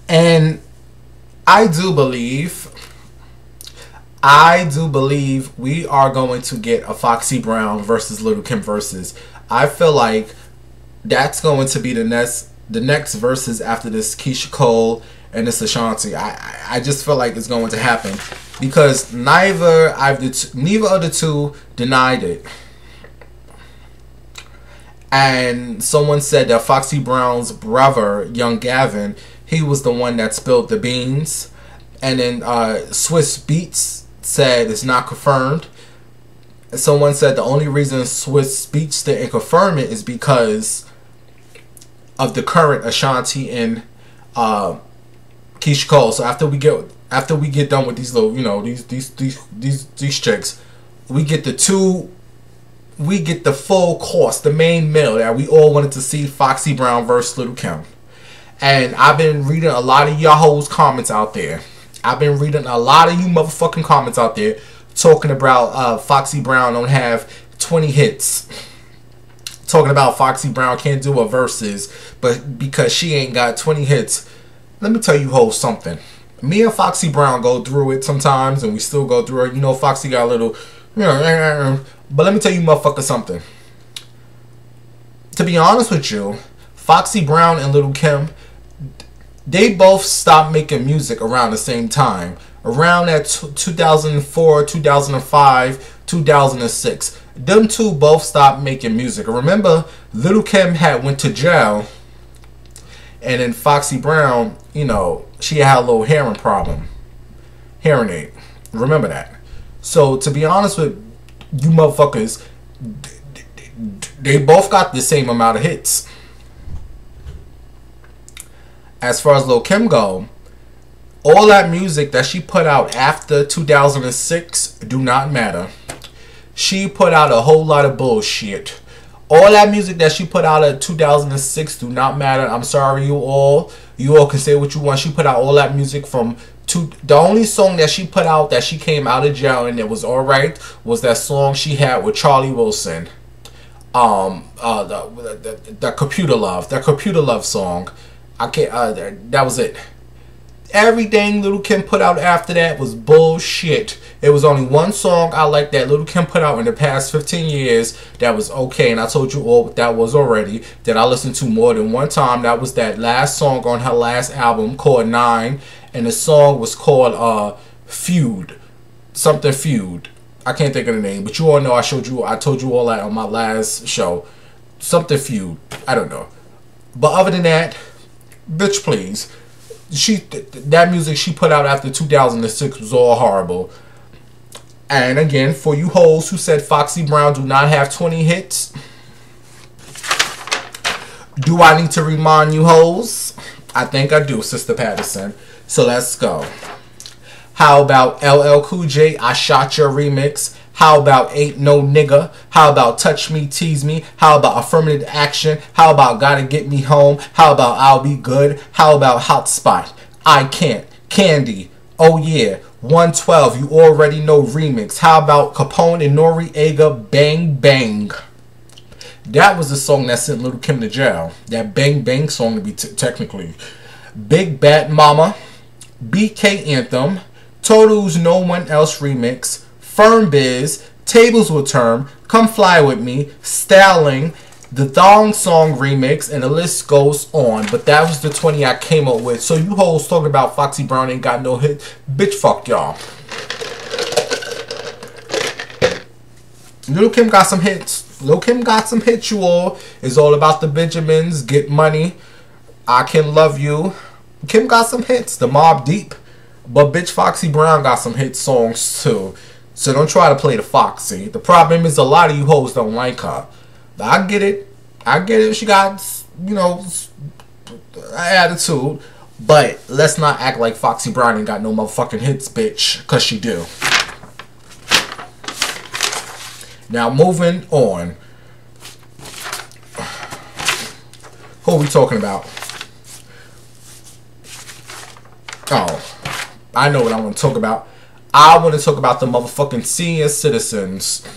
And I do believe we are going to get a Foxy Brown versus Little Kim versus. I feel like that's going to be the next versus after this Keyshia Cole and this Ashanti. I just feel like it's going to happen because neither of the two denied it. And someone said that Foxy Brown's brother, Young Gavin, he was the one that spilled the beans. And then Swiss Beats said it's not confirmed. And someone said the only reason Swiss Beats didn't confirm it is because of the current Ashanti and Keyshia Cole. So after we get done with these little, you know, these chicks, we get the full course, the main meal that we all wanted to see, Foxy Brown versus Little Kim. And I've been reading a lot of y'all's comments out there. I've been reading a lot of you motherfucking comments out there talking about Foxy Brown don't have 20 hits. Talking about Foxy Brown can't do a verses, but because she ain't got 20 hits. Let me tell you hoes something. Me and Foxy Brown go through it sometimes, and we still go through it. You know, Foxy got a little, but let me tell you motherfucker something. To be honest with you, Foxy Brown and Lil' Kim, they both stopped making music around the same time. Around that 2004, 2005, 2006. Them two both stopped making music. Remember, Lil' Kim had went to jail. And then Foxy Brown, you know, she had a little hearing problem. Hearing aid. Remember that. So, to be honest with you motherfuckers, they both got the same amount of hits. As far as Lil' Kim go, all that music that she put out after 2006 do not matter. She put out a whole lot of bullshit. All that music that she put out in 2006 do not matter. I'm sorry, you all. You all can say what you want. She put out all that music from... The only song that she put out that she came out of jail and it was alright was that song she had with Charlie Wilson. The Computer Love. That Computer Love song. I can't... that was it. Everything Lil' Kim put out after that was bullshit. There was only one song I like that Lil' Kim put out in the past 15 years that was okay, and I told you all what that was already, that I listened to more than one time. That was that last song on her last album called 9, and the song was called Feud. Something Feud. I can't think of the name, but you all know I told you all that on my last show. Something Feud. I don't know. But other than that, bitch please. That music she put out after 2006 was all horrible. And again, for you hoes who said Foxy Brown do not have 20 hits, do I need to remind you hoes? I think I do, Sister Patterson. So let's go. How about LL Cool J, I Shot Your remix? How about Ain't No Nigga? How about Touch Me, Tease Me? How about Affirmative Action? How about Gotta Get Me Home? How about I'll Be Good? How about Hot Spot? I Can't. Candy. Oh Yeah. 112. You Already Know remix. How about Capone and Noriega, Bang Bang? That was the song that sent Lil' Kim to jail. That Bang Bang song to be technically. Big Bad Mama. BK Anthem. Total's No One Else remix. Firm Biz, Tables Will Turn, Come Fly With Me, Styling, the Thong Song remix, and the list goes on. But that was the 20 I came up with. So you hoes talking about Foxy Brown ain't got no hit. Bitch, fuck y'all. Lil' Kim got some hits. Lil' Kim got some hits, you all. It's all about the Benjamins, Get Money, I Can Love You. Kim got some hits. The Mob Deep. But bitch, Foxy Brown got some hit songs too. So don't try to play the Foxy. The problem is a lot of you hoes don't like her. I get it. I get it. She got, you know, attitude. But let's not act like Foxy Brown ain't got no motherfucking hits, bitch. Because she do. Now, moving on. Who are we talking about? Oh, I know what I want to talk about. I want to talk about the motherfucking senior citizens.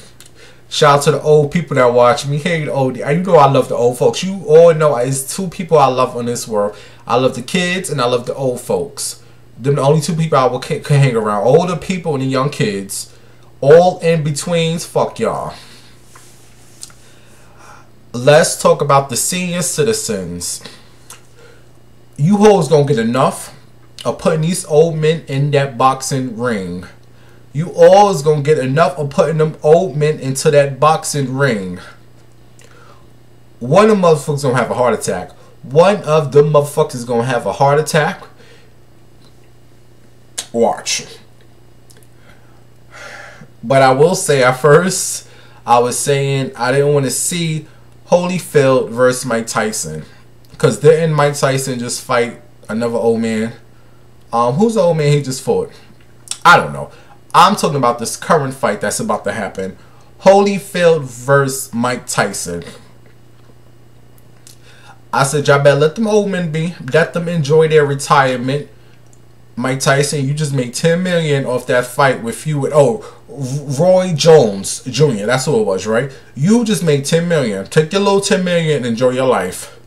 Shout out to the old people that watch me. Hey, the old, you know I love the old folks. You all know it's two people I love on this world. I love the kids and I love the old folks. Them the only two people I will can hang around. Older people and the young kids. All in betweens, fuck y'all. Let's talk about the senior citizens. You hoes gonna get enough of putting these old men in that boxing ring. You all is gonna get enough of putting them old men into that boxing ring. One of them motherfuckers gonna have a heart attack. One of them motherfuckers gonna have a heart attack. Watch. But I will say, at first, I was saying I didn't want to see Holyfield versus Mike Tyson. Because didn't Mike Tyson just fight another old man? Who's the old man he just fought? I don't know. I'm talking about this current fight that's about to happen. Holyfield versus Mike Tyson. I said, y'all better let them old men be. Let them enjoy their retirement. Mike Tyson, you just made 10 million off that fight with you and Roy Jones Jr. That's who it was, right? You just made 10 million. Take your little 10 million and enjoy your life.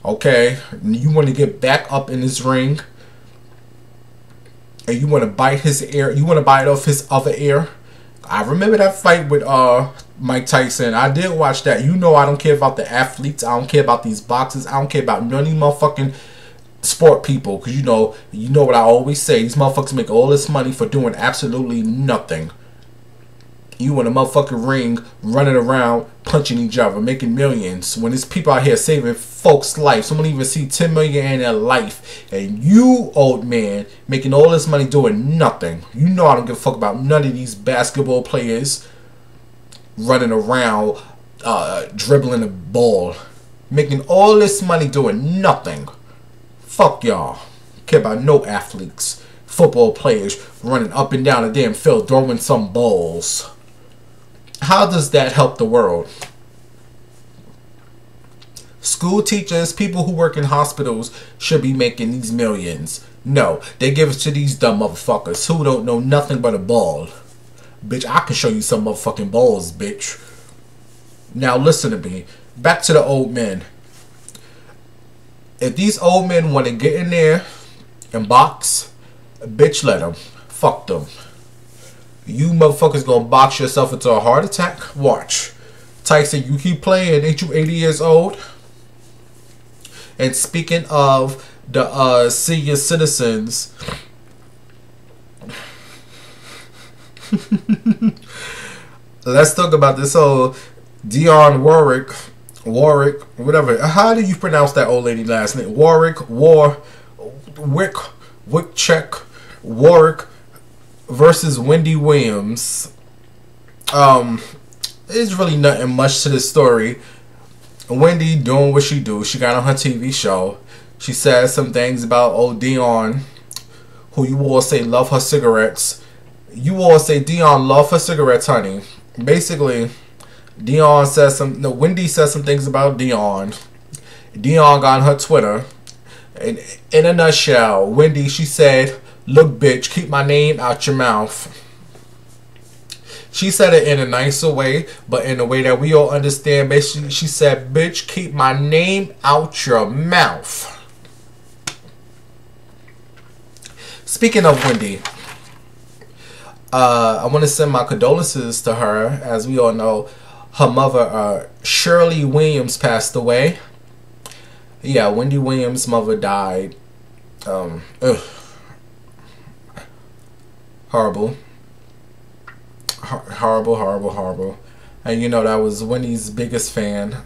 Okay? You want to get back up in this ring and you want to bite his ear. You want to bite off his other ear. I remember that fight with Mike Tyson. I did watch that. You know I don't care about the athletes. I don't care about these boxers. I don't care about none of these motherfucking sport people, because you know what I always say, these motherfuckers make all this money for doing absolutely nothing. You in a motherfucking ring running around punching each other, making millions, when there's people out here saving folks' life. Someone even see 10 million in their life, and you, old man, making all this money doing nothing. You know I don't give a fuck about none of these basketball players running around dribbling a ball, making all this money doing nothing. Fuck y'all. Care about no athletes, football players running up and down the damn field throwing some balls. How does that help the world? School teachers, people who work in hospitals should be making these millions. No, they give it to these dumb motherfuckers who don't know nothing but a ball. Bitch, I can show you some motherfucking balls, bitch. Now listen to me. Back to the old men. If these old men want to get in there and box, bitch, let them. Fuck them. You motherfuckers gonna box yourself into a heart attack? Watch. Tyson, you keep playing. Ain't you 80 years old? And speaking of the senior citizens, let's talk about this whole Dionne Warwick, whatever. How do you pronounce that old lady last name? Warwick versus Wendy Williams. There's really nothing much to this story. Wendy doing what she do. She got on her TV show. She said some things about old Dionne, who you all say love her cigarettes. You all say Dionne love her cigarettes, honey. Basically, Wendy says some things about Dionne. Dionne got on her Twitter. And in a nutshell, Wendy, she said, "Look, bitch, keep my name out your mouth." She said it in a nicer way, but in a way that we all understand. Basically, she said, "Bitch, keep my name out your mouth." Speaking of Wendy, I want to send my condolences to her. As we all know, her mother, Shirley Williams, passed away. Yeah, Wendy Williams' mother died. Horrible. Horrible. And you know that was Wendy's biggest fan.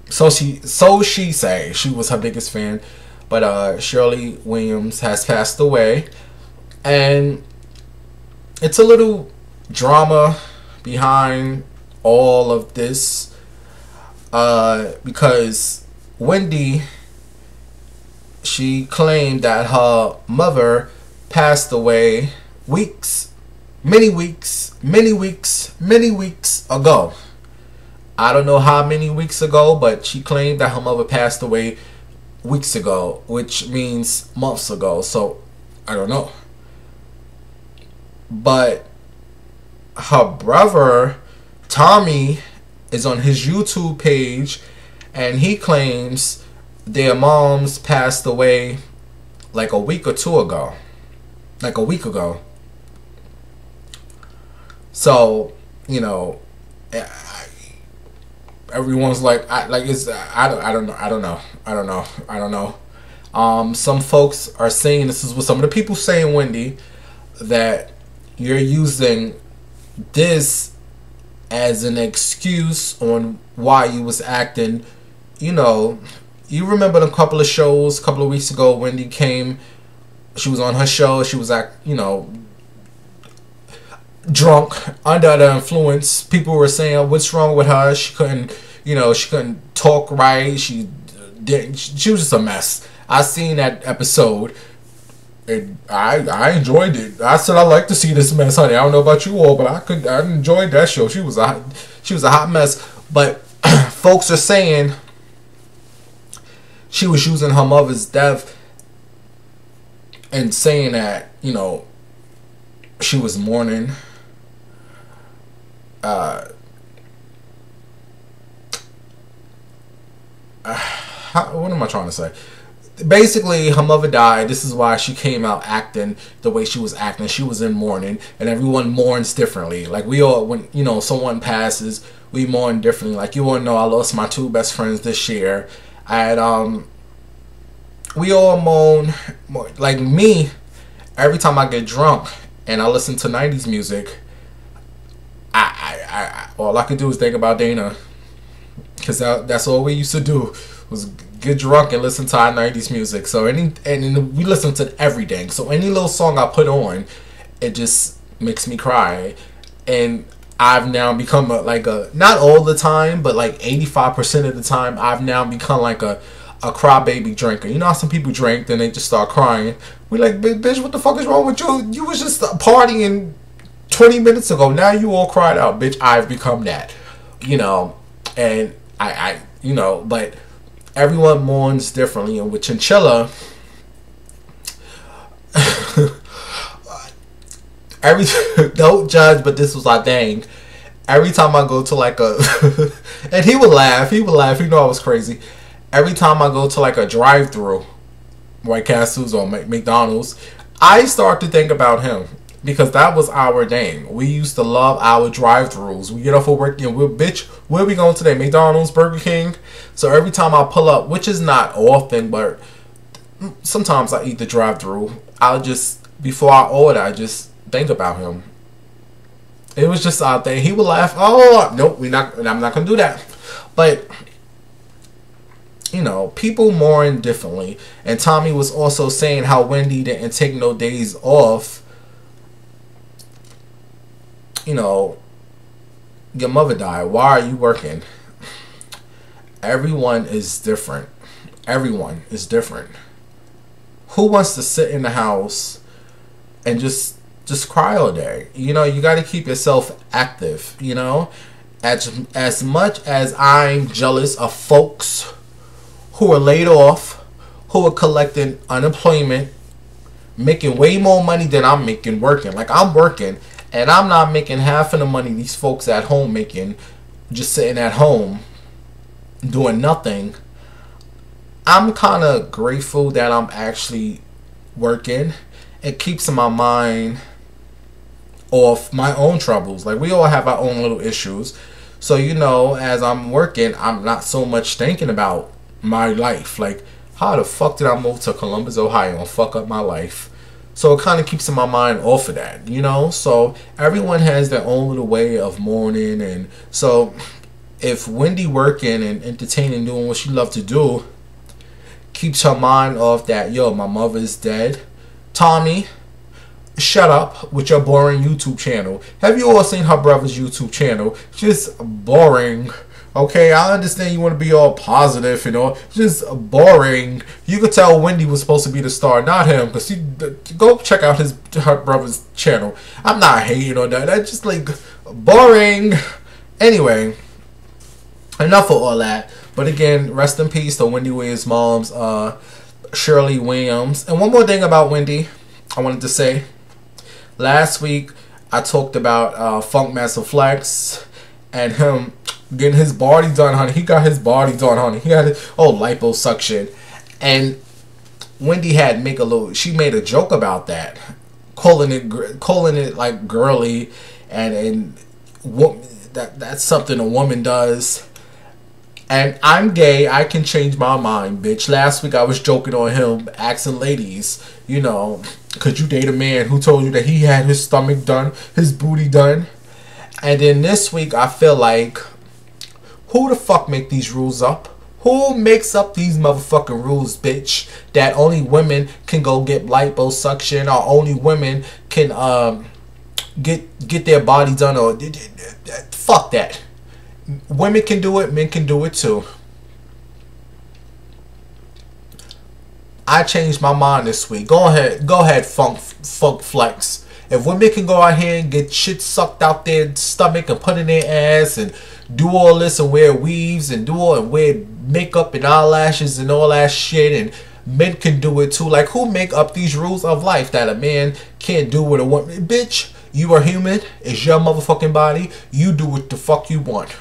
So she say she was her biggest fan. But Shirley Williams has passed away. And it's a little drama behind all of this. Because Wendy, she claimed that her mother passed away many weeks ago. I don't know how many weeks ago, but she claimed that her mother passed away weeks ago, which means months ago. So I don't know. But her brother Tommy is on his YouTube page, and he claims their moms passed away like a week or two ago. Like a week ago. So, you know, everyone's like, I don't know. Some folks are saying, this is what some of the people saying, Wendy, that you're using this as an excuse on why you was acting. You know, you remember a couple of weeks ago, Wendy came, she was on her show, she was drunk, under the influence. People were saying, what's wrong with her? She couldn't talk right. She was just a mess. I seen that episode, and I enjoyed it. I said I like to see this mess, honey. I don't know about you all, but I enjoyed that show. She was a hot mess. But folks are saying she was using her mother's death and saying that, you know, she was mourning. What am I trying to say? Basically, her mother died. This is why she came out acting the way she was acting. She was in mourning, and everyone mourns differently. Like, we all, when, you know, someone passes, we mourn differently. Like, you all know, I lost my 2 best friends this year. We all mourn. Like me, every time I get drunk and I listen to 90s music, all I could do is think about Dana, because that's all we used to do, was get drunk and listen to our 90s music. So we listen to it every day. So any little song I put on, it just makes me cry. And I've now become not all the time, but like 85% of the time, I've now become like a crybaby drinker. You know how some people drink, then they just start crying. We're like, bitch, what the fuck is wrong with you? You was just partying 20 minutes ago. Now you all cried out. Bitch, I've become that. You know, and I you know, but everyone mourns differently. And with Chinchilla, don't judge, but this was our thing. Every time I go to like a and he would laugh, you know I was crazy. Every time I go to like a drive-through, White Castles or McDonald's, I start to think about him, because that was our thing. We used to love our drive-throughs. We get off of work and bitch, where we going today? McDonald's, Burger King. So every time I pull up, which is not often, but sometimes I eat the drive-through, I'll just, before I order, I just think about him. It was just our thing. He would laugh. Oh, nope, I'm not gonna do that. But you know, people mourn differently. And Tommy was also saying how Wendy didn't take no days off. You know, your mother died. Why are you working? Everyone is different. Everyone is different. Who wants to sit in the house and just cry all day? You know, you got to keep yourself active, you know? As much as I'm jealous of folks who are laid off, who are collecting unemployment, making way more money than I'm making working. Like, I'm working, and I'm not making half of the money these folks at home making, just sitting at home, doing nothing. I'm kind of grateful that I'm actually working. It keeps my mind off my own troubles. Like, we all have our own little issues. So, you know, as I'm working, I'm not so much thinking about my life. Like, how the fuck did I move to Columbus, Ohio and fuck up my life? So it kind of keeps my mind off of that, you know? So everyone has their own little way of mourning. And so if Wendy working and entertaining, doing what she loves to do, keeps her mind off that, yo, my mother's dead. Tommy, shut up with your boring YouTube channel. Have you all seen her brother's YouTube channel? Just boring. Okay, I understand you want to be all positive and all, just boring. You could tell Wendy was supposed to be the star, not him, because go check out her brother's channel. I'm not hating on that. That's just like boring. Anyway, enough of all that. But again, rest in peace to Wendy Williams' mom's, Shirley Williams. And one more thing about Wendy, I wanted to say. Last week, I talked about Funkmaster Flex and him getting his body done, honey. He got his body done, honey. He had liposuction. And Wendy she made a joke about that, calling it like girly, and that's something a woman does. And I'm gay. I can change my mind, bitch. Last week I was joking on him, asking ladies, you know, could you date a man who told you that he had his stomach done, his booty done? And then this week I feel like, who the fuck make these rules up? Who makes up these motherfucking rules, bitch? That only women can go get liposuction, or only women can get their body done, or fuck that. Women can do it, men can do it too. I changed my mind this week. Go ahead, Funk Flex. If women can go out here and get shit sucked out their stomach and put in their ass and do all this and wear weaves and wear makeup and eyelashes and all that shit and men can do it too. Like, who make up these rules of life that a man can't do what a woman? Bitch, you are human. It's your motherfucking body. You do what the fuck you want.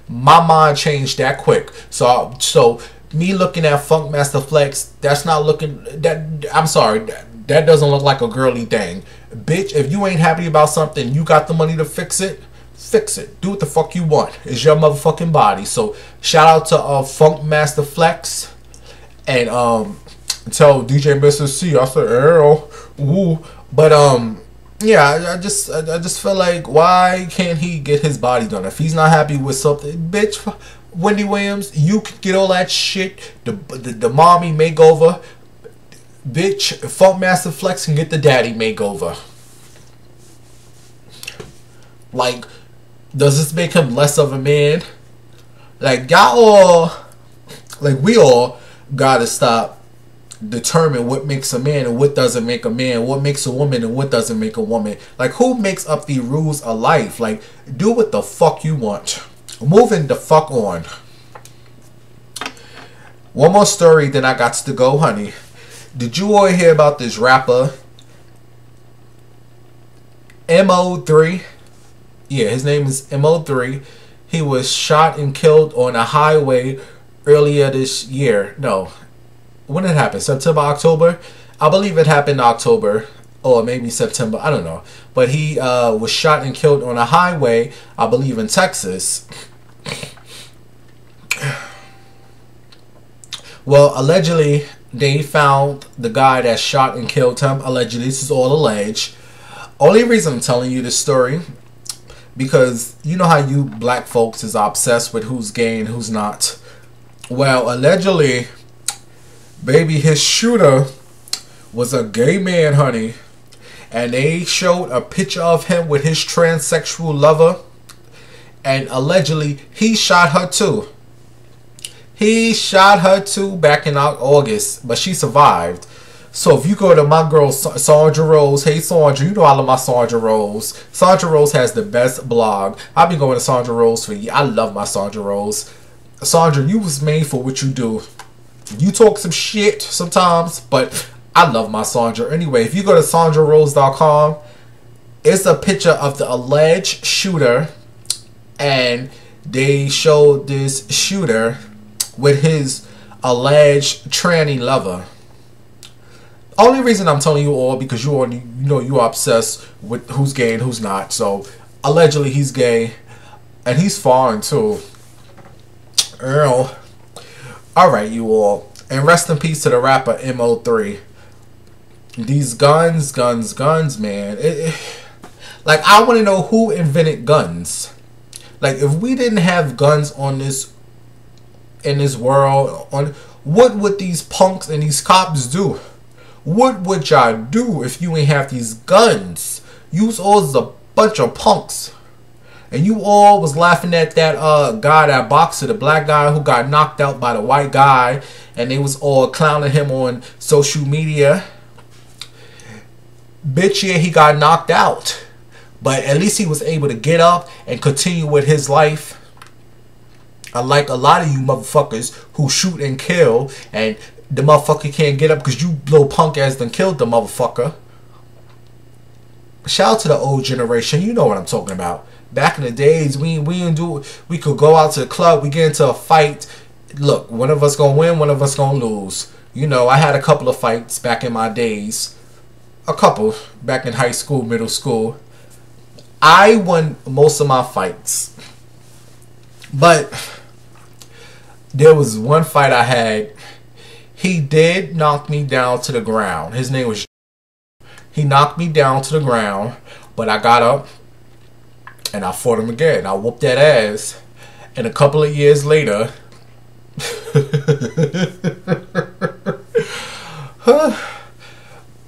My mind changed that quick. So me looking at Funkmaster Flex, that's not looking that. I'm sorry, that doesn't look like a girly thing. Bitch, if you ain't happy about something, you got the money to fix it. Fix it. Do what the fuck you want. It's your motherfucking body. So shout out to Funkmaster Flex, and tell DJ Mr. C I said Earl. Woo. But yeah, I just feel like, why can't he get his body done? If he's not happy with something, bitch, Wendy Williams, you can get all that shit. The mommy makeover, bitch. Funkmaster Flex can get the daddy makeover. Like, does this make him less of a man? Like, y'all all, like, we all gotta stop determine what makes a man and what doesn't make a man, what makes a woman and what doesn't make a woman. Like, who makes up the rules of life? Like, do what the fuck you want. Moving the fuck on. One more story, then I got to go, honey. Did you all hear about this rapper MO3? Yeah, his name is MO3. He was shot and killed on a highway earlier this year. No, when it happened? September, October? I believe it happened in October, or maybe September. I don't know. But he was shot and killed on a highway, I believe in Texas. Well, allegedly, they found the guy that shot and killed him. Allegedly, this is all alleged. Only reason I'm telling you this story, because you know how you black folks is obsessed with who's gay and who's not. Well, allegedly, baby, his shooter was a gay man, honey. And they showed a picture of him with his transsexual lover. And allegedly, he shot her too. He shot her too back in August. But she survived. So if you go to my girl Sandra Rose, hey Sandra, you know I love my Sandra Rose. Sandra Rose has the best blog. I've been going to Sandra Rose for years. I love my Sandra Rose. Sandra, you was made for what you do. You talk some shit sometimes, but I love my Sandra. Anyway, if you go to sandrarose.com, it's a picture of the alleged shooter, and they showed this shooter with his alleged tranny lover. Only reason I'm telling you all, because you know you are obsessed with who's gay and who's not. So allegedly he's gay, and he's foreign too. Earl. All right, you all, and rest in peace to the rapper MO3. These guns, man. Like, I want to know who invented guns. Like, if we didn't have guns in this world, what would these punks and these cops do? What would y'all do if you ain't have these guns? You's all a bunch of punks. And you all was laughing at that guy, that boxer, the black guy who got knocked out by the white guy. And they was all clowning him on social media. Bitch, yeah, he got knocked out. But at least he was able to get up and continue with his life. Unlike a lot of you motherfuckers who shoot and kill, and the motherfucker can't get up because you little punk ass done killed the motherfucker. Shout out to the old generation. You know what I'm talking about. Back in the days, we could go out to the club, we get into a fight. Look, one of us gonna win, one of us gonna lose. You know, I had a couple of fights back in my days. A couple back in high school, middle school. I won most of my fights. But there was one fight I had. He did knock me down to the ground. His name was... He knocked me down to the ground, but I got up and I fought him again. I whooped that ass. And a couple of years later...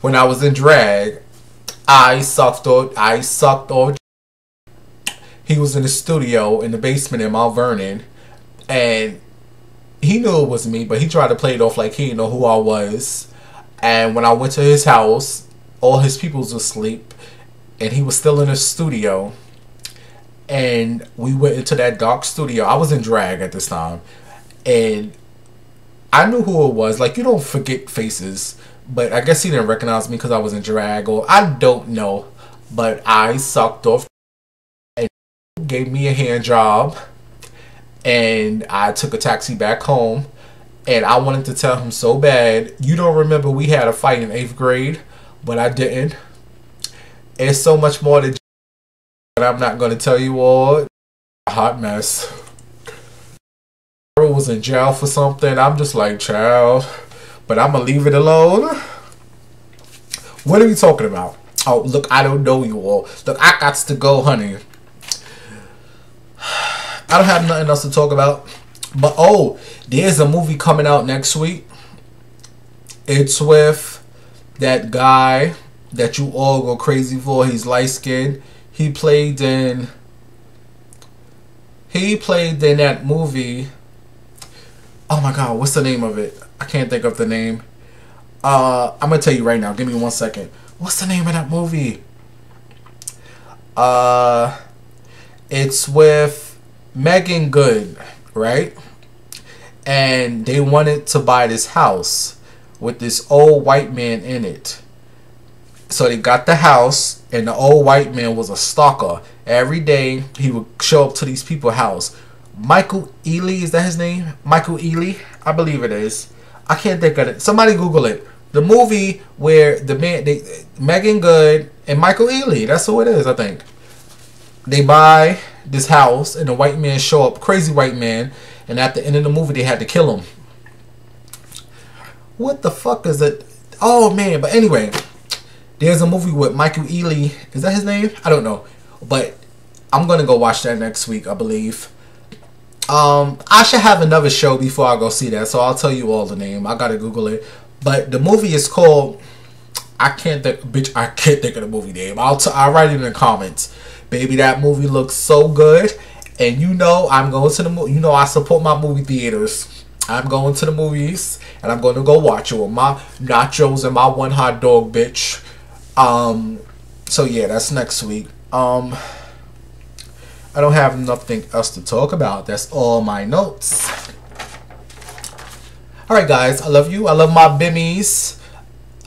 when I was in drag, I sucked off. He was in the studio in the basement in Mount Vernon, and he knew it was me, but he tried to play it off like he didn't know who I was. And when I went to his house, all his people was asleep, and he was still in the studio. And we went into that dark studio. I was in drag at this time, and I knew who it was. Like, you don't forget faces. But I guess he didn't recognize me because I was in drag, or I don't know. But I sucked off and gave me a hand job. And I took a taxi back home. And I wanted to tell him so bad. You don't remember we had a fight in 8th grade, but I didn't. It's so much more to, but I'm not going to tell you all. A hot mess. Girl was in jail for something. I'm just like, child. But I'm going to leave it alone. What are we talking about? Oh, look, I don't know you all. Look, I got to go, honey. I don't have nothing else to talk about. But, oh, there's a movie coming out next week. It's with that guy that you all go crazy for. He's light-skinned. He played in that movie. Oh, my God. What's the name of it? I can't think of the name. I'm going to tell you right now. Give me 1 second. What's the name of that movie? It's with Megan Good, right? And they wanted to buy this house with this old white man in it. So they got the house, and the old white man was a stalker. Every day he would show up to these people's house. Michael Ealy, is that his name? Michael Ealy? I believe it is. I can't think of it. Somebody Google it. The movie where the man, Megan Good and Michael Ealy, that's who it is, I think. They buy this house, and the white man show up, crazy white man, and at the end of the movie they had to kill him. What the fuck is it? Oh man, but anyway, there's a movie with Michael Ealy. Is that his name? I don't know. But I'm gonna go watch that next week, I believe. I should have another show before I go see that, so I'll tell you all the name. I gotta Google it. But the movie is called, I can't think of the movie name. I'll write it in the comments. Baby, that movie looks so good. And you know I'm going to the movie. You know I support my movie theaters. I'm going to the movies, and I'm going to go watch it with my nachos and my 1 hot dog, bitch. So yeah, that's next week. I don't have nothing else to talk about. That's all my notes. Alright guys, I love you. I love my bimmies.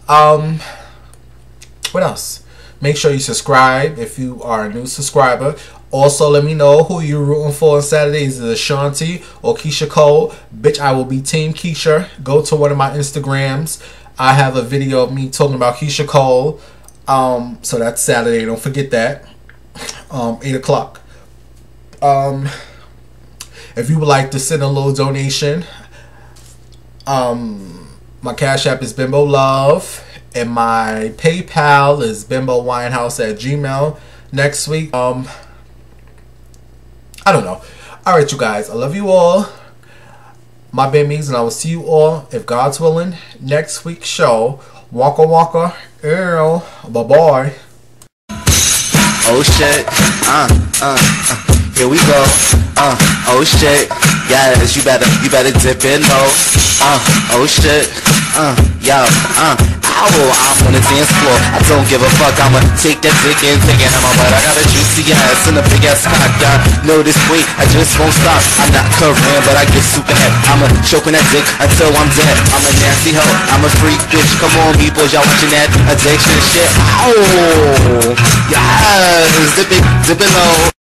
What else? Make sure you subscribe if you are a new subscriber. Also, let me know who you're rooting for on Saturdays. Is it Ashanti or Keyshia Cole? Bitch, I will be Team Keyshia. Go to one of my Instagrams. I have a video of me talking about Keyshia Cole. So that's Saturday. Don't forget that. 8 o'clock. If you would like to send a little donation, my cash app is bimbolove, and my PayPal is bimbowinehouse@gmail. Next week, I don't know. Alright, you guys, I love you all, my bimmies, and I will see you all, if God's willing, next week's show. Waka waka, ew, bye bye. Oh shit, here we go. Oh shit, yes, you better dip in low. Oh shit, yo, ow, I'm on the dance floor. I don't give a fuck, I'ma take that dick and take it in my butt. I got a juicy ass and a big ass cock, y'all know this weight, I just won't stop. I'm not Korean, but I get super head. I'ma choking that dick until I'm dead. I'm a nasty hoe, I'm a freak bitch. Come on, people, y'all watching that addiction shit. Ow, yes, dipping low.